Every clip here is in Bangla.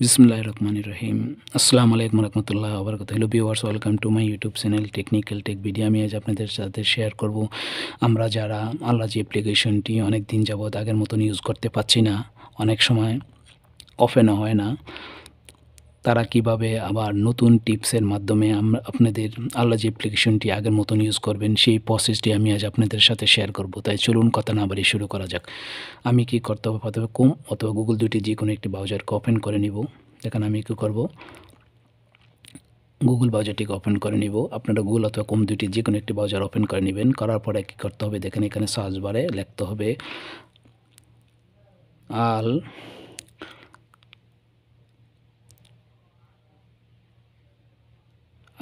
বিসমিল্লাহির রহমানির রহিম। আসসালামু আলাইকুম রহমতুল্লাহ ওবরাকাতুহু। Hello viewers, welcome to my YouTube channel technical tech video. আমি আজ আপনাদের সাথে শেয়ার করব আমরা যারা আল্লাজি অ্যাপ্লিকেশনটি অনেক দিন যাবৎ আগের মতন ইউজ করতে পারছি না, অনেক সময় ওপেনও হয় না, তারা কিভাবে আবার নতুন টিপসের মাধ্যমে আমরা আপনাদের আল্লাজি অ্যাপ্লিকেশনটি আগের মতন ইউজ করবেন, সেই প্রসেসটি আমি আজ আপনাদের সাথে শেয়ার করব। তাই চলুন কথা না বাড়িয়ে শুরু করা যাক। আমি কি করতে হবে, প্রথমে ক্রোম অথবা গুগল দুইটি যে কোনো একটি ব্রাউজারকে ওপেন করে নিব। দেখেন আমি কী করব, গুগল ব্রাউজারটিকে ওপেন করে নিব। আপনারা গুগল অথবা ক্রোম দুইটি যে কোনো একটি ব্রাউজার ওপেন করে নেবেন। করার পরে কী করতে হবে, দেখেন এখানে সার্চ বারে লিখতে হবে আল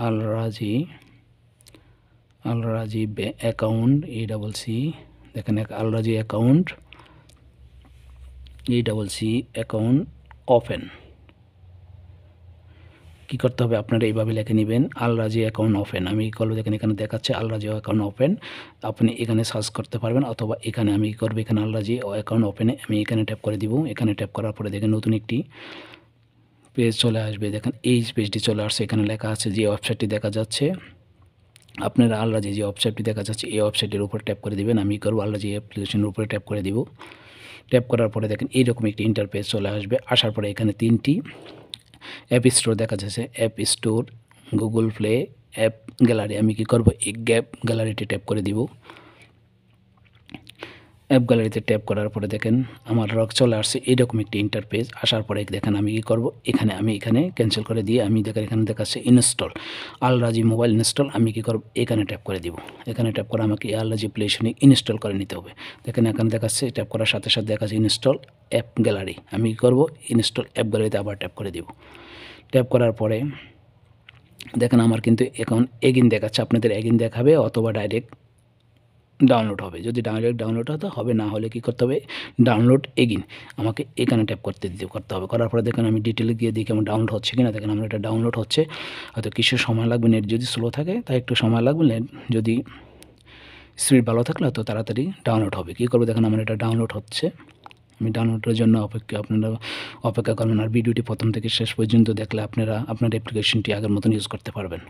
আল রাজি আল রাজি অ্যাকাউন্ট ACC। দেখেন আল রাজি অ্যাকাউন্ট ACC অ্যাকাউন্ট ওপেন। কী করতে হবে, আপনারা এইভাবে লিখে নেবেন আল রাজি অ্যাকাউন্ট ওপেন। আমি কী করবো, দেখেন এখানে দেখাচ্ছে আল রাজি অ্যাকাউন্ট ওপেন। আপনি এখানে সার্চ করতে পারবেন, অথবা এখানে আমি কী করবো, এখানে আল রাজি অ্যাকাউন্ট ওপেনে আমি এখানে ট্যাপ করে দিব। এখানে ট্যাপ করার পরে দেখেন নতুন একটি পেজ চলে আসবে। দেখেন এই পেজটি চলে আসছে, এখানে লেখা আছে যে ওয়েবসাইটটি দেখা যাচ্ছে, আপনারা আল রাজি যে ওয়েবসাইটটি দেখা যাচ্ছে এই ওয়েবসাইটের উপর ট্যাপ করে দিবেন। আমি করবো আল রাজি অ্যাপ্লিকেশনের উপরে ট্যাপ করে দিব। ট্যাপ করার পরে দেখেন এইরকম একটি ইন্টারফেস চলে আসবে। আসার পরে এখানে তিনটি অ্যাপ স্টোর দেখা যাচ্ছে, app store, Google play, app gallery. আমি কি করব, এই গ্যালারিতে ট্যাপ করে দিব। অ্যাপ গ্যালারিতে ট্যাপ করার পরে দেখেন আমার চলে আসছে এইরকম একটি ইন্টারফেস। আসার পরে দেখেন আমি কী করব, এখানে ক্যান্সেল করে দিয়ে আমি দেখেন এখানে দেখাচ্ছে ইনস্টল আল রাজি মোবাইল ইনস্টল। আমি কী করব, এখানে ট্যাপ করে দিব। এখানে ট্যাপ করে আমাকে আল রাজি অ্যাপ্লিকেশনে ইনস্টল করে নিতে হবে। দেখেন এখানে দেখাচ্ছে ট্যাপ করার সাথে সাথে দেখাচ্ছে ইনস্টল অ্যাপ গ্যালারি। আমি কী করব, ইনস্টল অ্যাপ গ্যালারিতে আবার ট্যাপ করে দিব। ট্যাপ করার পরে দেখেন আমার কিন্তু এখন এগিন দেখাচ্ছে, আপনাদের এগিন দেখাবে অথবা ডাইরেক্ট ডাউনলোড হবে। যদি ডাউনলোড হতে হবে, না হলে কী করতে হবে, ডাউনলোড এগিন আমাকে এখানে ট্যাপ করতে হবে। করার পরে দেখেন আমি ডিটেলে গিয়ে দেখি আমার ডাউনলোড হচ্ছে কিনা। দেখেন আমার এটা ডাউনলোড হচ্ছে, হয়তো কিছু সময় লাগবে, নেট যদি স্লো থাকে তাই একটু সময় লাগবে, নেট যদি স্পিড ভালো থাকলে হয়তো তাড়াতাড়ি ডাউনলোড হবে। কী করবো, দেখেন আমার এটা ডাউনলোড হচ্ছে। আমি ডাউনলোডের জন্য আপনারা অপেক্ষা করবেন। আর ভিডিওটি প্রথম থেকে শেষ পর্যন্ত দেখলে আপনারা আপনার অ্যাপ্লিকেশনটি আগের মতন ইউজ করতে পারবেন।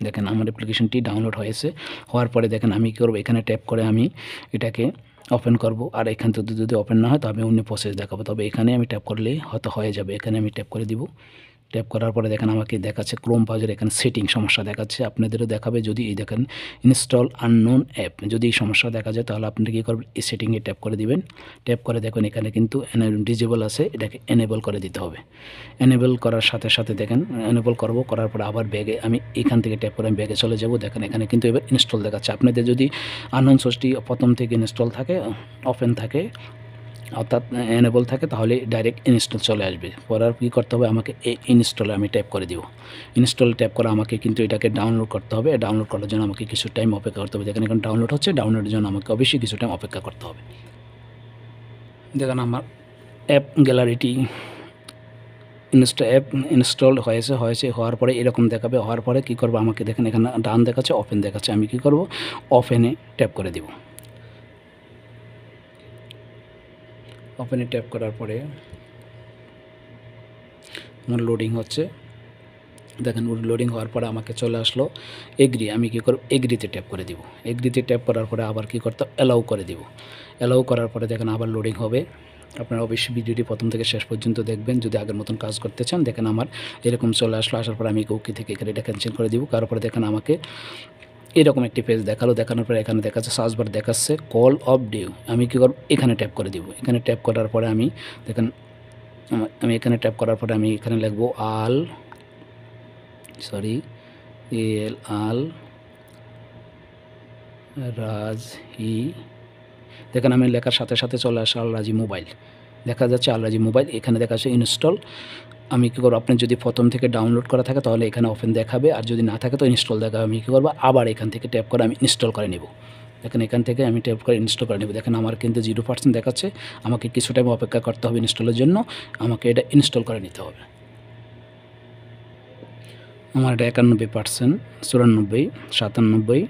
দেখেন আমার অ্যাপ্লিকেশনটি ডাউনলোড হয়েছে। হওয়ার পরে দেখেন আমি কী করবো, এখানে ট্যাপ করে আমি এটাকে ওপেন করব। আর এখান থেকে যদি ওপেন না হয় তবে অন্য প্রসেস দেখাবো, তবে এখানে আমি ট্যাপ করলেই হয়তো হয়ে যাবে। এখানে আমি ট্যাপ করে দিব। ট্যাপ করার পরে দেখেন আমাকে দেখাচ্ছে ক্রোম ব্রাউজার, এখানে সেটিং সমস্যা দেখাচ্ছে, আপনাদেরও দেখাবে। যদি এই দেখেন ইনস্টল আননোন অ্যাপ, যদি এই সমস্যা দেখা যায় তাহলে আপনি কী করবেন, এই সেটিংয়ে ট্যাপ করে দিবেন। ট্যাপ করে দেখুন এখানে কিন্তু ডিজেবল আছে, এটাকে এনেবল করে দিতে হবে। এনেবল করার সাথে সাথে দেখেন এনেবল করব, করার পরে আবার ব্যাগে আমি এখান থেকে ট্যাপ করে আমি ব্যাগে চলে যাব। দেখেন এখানে কিন্তু এবার ইনস্টল দেখাচ্ছে। আপনাদের যদি আননোন সোর্সটি প্রথম থেকে ইনস্টল থাকে, ওপেন থাকে, অর্থাৎ এনেবল থাকে, তাহলে ডাইরেক্ট ইনস্টল চলে আসবে। পরে কী করতে হবে, আমাকে এই ইনস্টলে আমি ট্যাপ করে দিব। ইনস্টল ট্যাপ করে আমাকে কিন্তু এটাকে ডাউনলোড করতে হবে। ডাউনলোড করার জন্য আমাকে কিছু টাইম অপেক্ষা করতে হবে। দেখেন এখন ডাউনলোড হচ্ছে, ডাউনলোডের জন্য আমাকে অবশ্যই কিছু টাইম অপেক্ষা করতে হবে। দেখেন আমার অ্যাপ গ্যালারিটি অ্যাপ ইনস্টলড হওয়ার পরে এরকম দেখাবে। হওয়ার পরে কী করবো, আমাকে দেখেন এখানে ডান দেখাচ্ছে, ওপেন দেখাচ্ছে। আমি কী করব, ওপেনে ট্যাপ করে দিব। ওপেনে ট্যাপ করার পরে আমার লোডিং হচ্ছে। দেখেন লোডিং হওয়ার পরে আমাকে চলে আসলো এগ্রি। আমি কী করব, এগ্রিতে ট্যাপ করে দিব। এগ্রিতে ট্যাপ করার পরে আবার কী করতে, অ্যালাউ করে দিব। অ্যালাউ করার পরে দেখেন আবার লোডিং হবে। আপনারা অবশ্যই ভিডিওটি প্রথম থেকে শেষ পর্যন্ত দেখবেন যদি আগের মতন কাজ করতে চান। দেখেন আমার এরকম চলে আসলো। আসার পরে আমি ওকে থেকে এখানে এটা ক্যান্সেল করে দিব। তারপরে দেখেন আমাকে এরকম একটি পেজ দেখালো। দেখানোর পরে এখানে দেখাচ্ছে সার্চ বার দেখাচ্ছে কল অফ ডিউ। আমি কী করব, এখানে ট্যাপ করে দিব। এখানে ট্যাপ করার পরে আমি দেখেন আমি এখানে ট্যাপ করার পরে আমি এখানে লিখবো আল রাজি। দেখেন আমি লেখার সাথে সাথে চলে আসে আল রাজি মোবাইল, দেখা যাচ্ছে আল রাজি মোবাইল। এখানে দেখা যাচ্ছে ইনস্টল। আমি কী করবো, আপনার যদি প্রথম থেকে ডাউনলোড করা থাকে তাহলে এখানে ওপেন দেখাবে, আর যদি না থাকে তো ইনস্টল দেখাবে। আমি কী করবো, আবার এখান থেকে ট্যাপ করে আমি ইনস্টল করে নেব। দেখেন এখান থেকে আমি ট্যাপ করে ইনস্টল করে নেব। দেখেন আমার কিন্তু 0% দেখাচ্ছে, আমাকে কিছু টাইম অপেক্ষা করতে হবে ইনস্টলের জন্য। আমাকে এটা ইনস্টল করে নিতে হবে। আমার এটা 91%, 94, 97,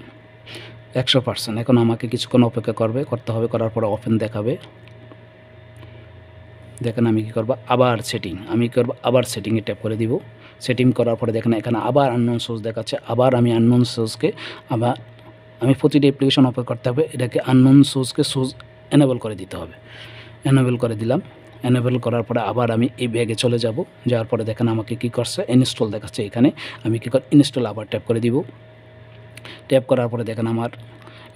100%। এখন আমাকে কিছুক্ষণ অপেক্ষা করতে হবে। করার পরে ওপেন দেখাবে। দেখেন আমি কী করবো, আবার সেটিং, আমি কী করবো আবার সেটিংয়ে ট্যাপ করে দিব। সেটিং করার পরে দেখেন এখানে আবার আননোন সোর্স দেখাচ্ছে, আবার আমি আননোন সোর্সকে আবার আমি প্রতিটি অ্যাপ্লিকেশন ওপেন করতে হবে, এটাকে আননোন সোর্সকে সোর্স এনেবল করে দিতে হবে। এনেবল করে দিলাম। এনেবল করার পরে আবার আমি এই ব্যাগে চলে যাব। যাওয়ার পরে দেখেন আমাকে কী করছে, ইনস্টল দেখাচ্ছে এখানে। আমি কী করি, ইনস্টল আবার ট্যাপ করে দিব। ট্যাপ করার পরে দেখেন আমার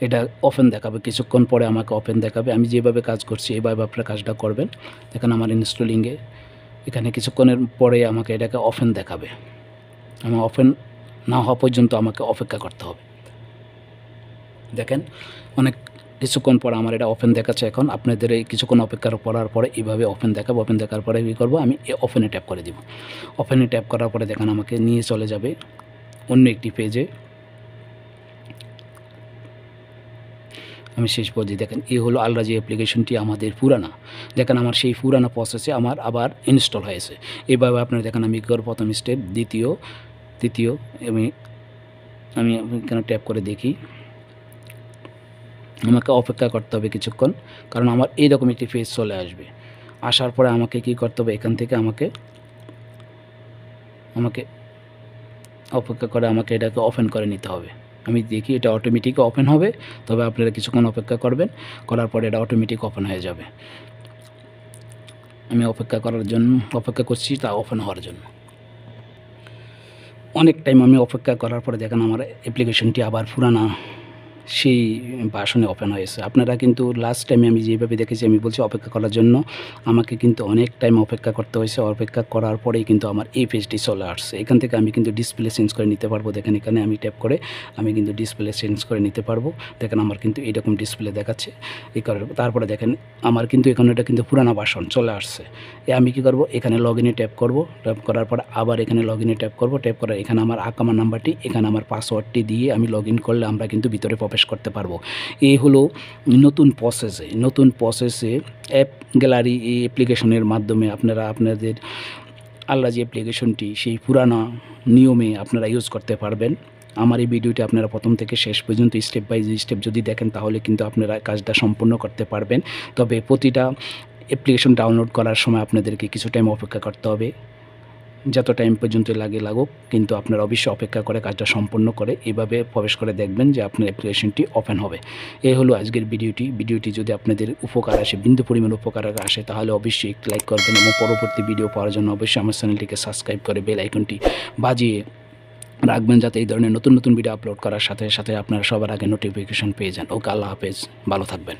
এটা ওপেন দেখাবে, কিছুক্ষণ পরে আমাকে ওপেন দেখাবে। আমি যেভাবে কাজ করছি এভাবে আপনারা কাজটা করবেন। দেখেন আমার ইনস্টলিংয়ে এখানে কিছুক্ষণের পরে আমাকে এটাকে ওপেন দেখাবে। আমার ওপেন না হওয়া পর্যন্ত আমাকে অপেক্ষা করতে হবে। দেখেন অনেক কিছুক্ষণ পর আমার এটা ওপেন দেখাচ্ছে। এখন আপনাদের এই কিছুক্ষণ অপেক্ষা করার পরে এইভাবে ওপেন দেখাবো। ওপেন দেখার পরে কী করবো, আমি ওপেনে ট্যাপ করে দিব। ওপেনে ট্যাপ করার পরে দেখেন আমাকে নিয়ে চলে যাবে অন্য একটি পেজে। আমি শেষ পর্যায়ে দেখেন এই হলো আলরাজি অ্যাপ্লিকেশনটি আমাদের পুরানা। দেখেন আমার সেই পুরানা প্রসেসে আমার আবার ইনস্টল হয়েছে। এভাবে আপনারা দেখেন আমি প্রথম স্টেপ, তৃতীয় আমি আমি এখানে ট্যাপ করে দেখি। আমাকে অপেক্ষা করতে হবে কিছুক্ষণ, কারণ আমার এইরকম একটি পেজ চলে আসবে। আসার পরে আমাকে কী করতে হবে, এখান থেকে আমাকে অপেক্ষা করে আমাকে এটাকে ওপেন করে নিতে হবে। আমি দেখি এটা অটোমেটিক ওপেন হবে, তবে আপনারা কিছুক্ষণ অপেক্ষা করবেন। করার পরে এটা অটোমেটিক ওপেন হয়ে যাবে। আমি অপেক্ষা করছি তা ওপেন হওয়ার জন্য। অনেক টাইম আমি অপেক্ষা করার পরে দেখেন আমার অ্যাপ্লিকেশনটি আবার পুরানা সেই ভার্সনে ওপেন হয়েছে। আপনারা কিন্তু লাস্ট টাইমে আমি যেভাবে দেখেছি, আমি বলছি অপেক্ষা করার জন্য আমাকে কিন্তু অনেক টাইম অপেক্ষা করতে হয়েছে। অপেক্ষা করার পরেই কিন্তু আমার এই পেজটি চলে আসছে। এখান থেকে আমি কিন্তু ডিসপ্লে চেঞ্জ করে নিতে পারবো। দেখেন এখানে আমি ট্যাপ করে আমি কিন্তু ডিসপ্লে চেঞ্জ করে নিতে পারবো। দেখেন আমার কিন্তু এইরকম ডিসপ্লে দেখাচ্ছে। এই কারণে তারপরে দেখেন আমার কিন্তু এখানে এটা কিন্তু পুরানো ভার্সন চলে আসছে। আমি কী করবো, এখানে লগ ইনে ট্যাপ করবো। ট্যাপ করার পর আবার এখানে লগ ইনে ট্যাপ করবো। ট্যাপ করে এখানে আমার আকামা নাম্বারটি, এখানে আমার পাসওয়ার্ডটি দিয়ে আমি লগ ইন করলে আমরা কিন্তু ভিতরে প্রবেশ করতে পারবো। এই হলো নতুন প্রসেসে অ্যাপ গ্যালারি এই অ্যাপ্লিকেশনের মাধ্যমে আপনারা আপনাদের আলরাজি অ্যাপ্লিকেশনটি সেই পুরানা নিয়মে আপনারা ইউজ করতে পারবেন। আমার এই ভিডিওটি আপনারা প্রথম থেকে শেষ পর্যন্ত স্টেপ বাই স্টেপ যদি দেখেন, তাহলে কিন্তু আপনারা কাজটা সম্পূর্ণ করতে পারবেন। তবে প্রতিটা অ্যাপ্লিকেশন ডাউনলোড করার সময় আপনাদেরকে কিছু টাইম অপেক্ষা করতে হবে। যত টাইম পর্যন্ত লাগুক, কিন্তু আপনারা অবশ্যই অপেক্ষা করে কাজটা সম্পন্ন করে এভাবে প্রবেশ করে দেখবেন যে আপনার অ্যাপ্লিকেশনটি ওপেন হবে। এই হলো আজকের ভিডিওটি যদি আপনাদের উপকার আসে, বিন্দু পরিমাণ উপকার আসে, তাহলে অবশ্যই একটি লাইক করবেন এবং পরবর্তী ভিডিও পাওয়ার জন্য অবশ্যই আমার চ্যানেলটিকে সাবস্ক্রাইব করে বেল আইকনটি বাজিয়ে রাখবেন, যাতে এই ধরনের নতুন ভিডিও আপলোড করার সাথে সাথে আপনারা সবার আগে নোটিফিকেশন পেয়ে যান। ওকে, আল্লাহ হাফেজ, ভালো থাকবেন।